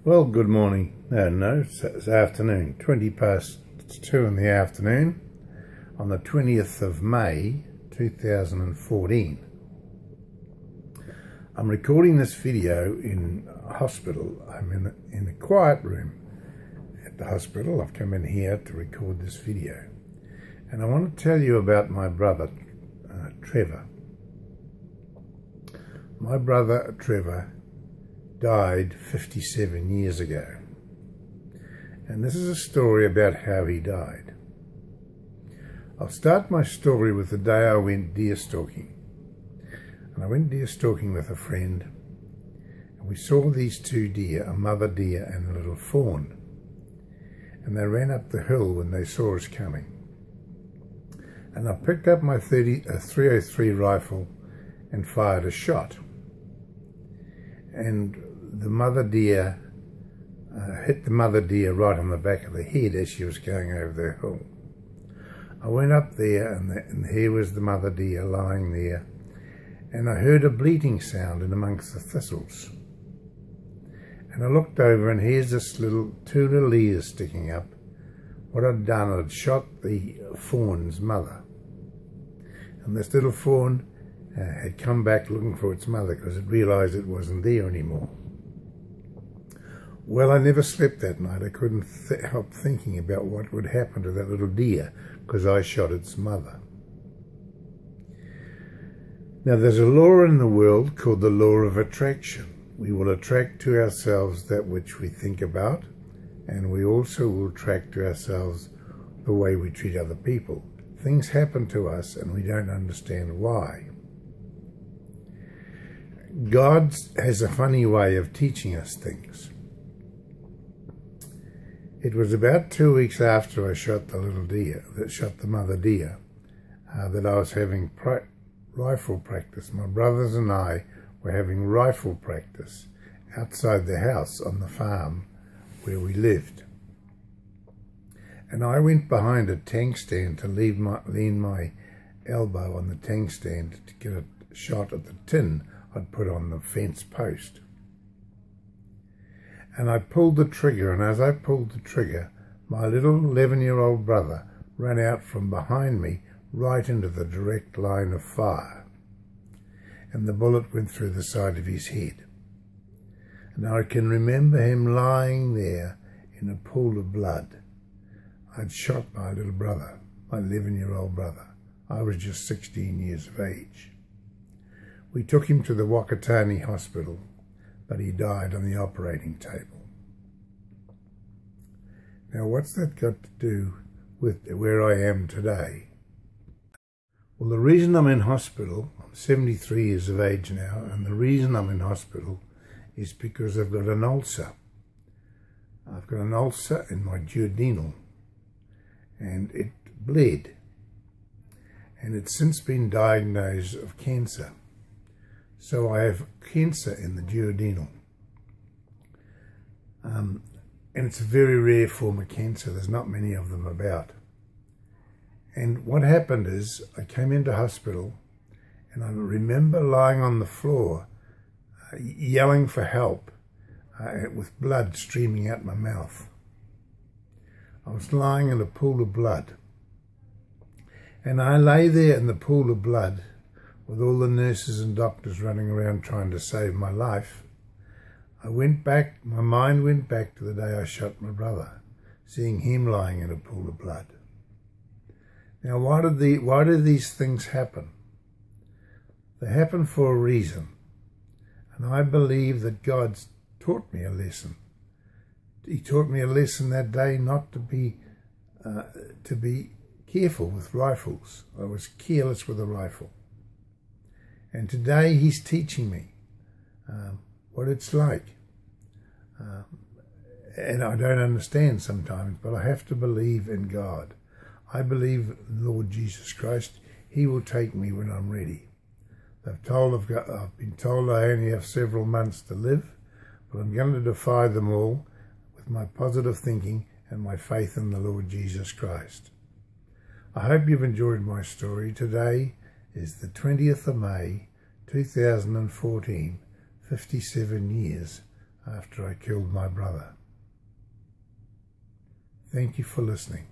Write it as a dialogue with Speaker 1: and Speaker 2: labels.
Speaker 1: Well, good morning. No, it's afternoon. 2:20 in the afternoon on the 20th of May 2014. I'm recording this video in hospital. I'm in a quiet room at the hospital. I've come in here to record this video. And I want to tell you about my brother, Trevor. My brother, Trevor, died 57 years ago. And this is a story about how he died. I'll start my story with the day I went deer stalking. And I went deer stalking with a friend, and we saw these two deer, a mother deer and a little fawn. And they ran up the hill when they saw us coming. And I picked up my 303 rifle and fired a shot. And the mother deer hit the mother deer right on the back of the head as she was going over the hill. I went up there, and here was the mother deer lying there, and I heard a bleating sound in amongst the thistles. And I looked over, and here's this two little ears sticking up. What I'd done, I'd shot the fawn's mother, and this little fawn had come back looking for its mother because it realised it wasn't there anymore. Well, I never slept that night. I couldn't help thinking about what would happen to that little deer because I shot its mother. Now, there's a law in the world called the law of attraction. We will attract to ourselves that which we think about, and we also will attract to ourselves the way we treat other people. Things happen to us and we don't understand why. God has a funny way of teaching us things. It was about 2 weeks after I shot the little deer, the mother deer, that I was having rifle practice. My brothers and I were having rifle practice outside the house on the farm where we lived. And I went behind a tank stand to lean my elbow on the tank stand to get a shot at the tin I'd put on the fence post. And I pulled the trigger, and as I pulled the trigger, my little 11-year-old brother ran out from behind me right into the direct line of fire. And the bullet went through the side of his head. And I can remember him lying there in a pool of blood. I'd shot my little brother, my 11-year-old brother. I was just 16 years of age. We took him to the Wakatani hospital, but he died on the operating table. Now, what's that got to do with where I am today? Well, the reason I'm in hospital, I'm 73 years of age now, and the reason I'm in hospital is because I've got an ulcer. I've got an ulcer in my duodenal, and it bled. And it's since been diagnosed of cancer. So I have cancer in the duodenal. And it's a very rare form of cancer. There's not many of them about. And what happened is I came into hospital, and I remember lying on the floor yelling for help with blood streaming out my mouth. I was lying in a pool of blood. And I lay there in the pool of blood with all the nurses and doctors running around trying to save my life. My mind went back to the day I shot my brother, seeing him lying in a pool of blood. Now, why do these things happen? They happen for a reason. And I believe that God's taught me a lesson. He taught me a lesson that day not to be careful with rifles. I was careless with a rifle. And today he's teaching me what it's like. And I don't understand sometimes, but I have to believe in God. I believe in the Lord Jesus Christ. He will take me when I'm ready. I've been told I only have several months to live, but I'm going to defy them all with my positive thinking and my faith in the Lord Jesus Christ. I hope you've enjoyed my story. Today is the 20th of May, 2014, 57 years after I killed my brother. Thank you for listening.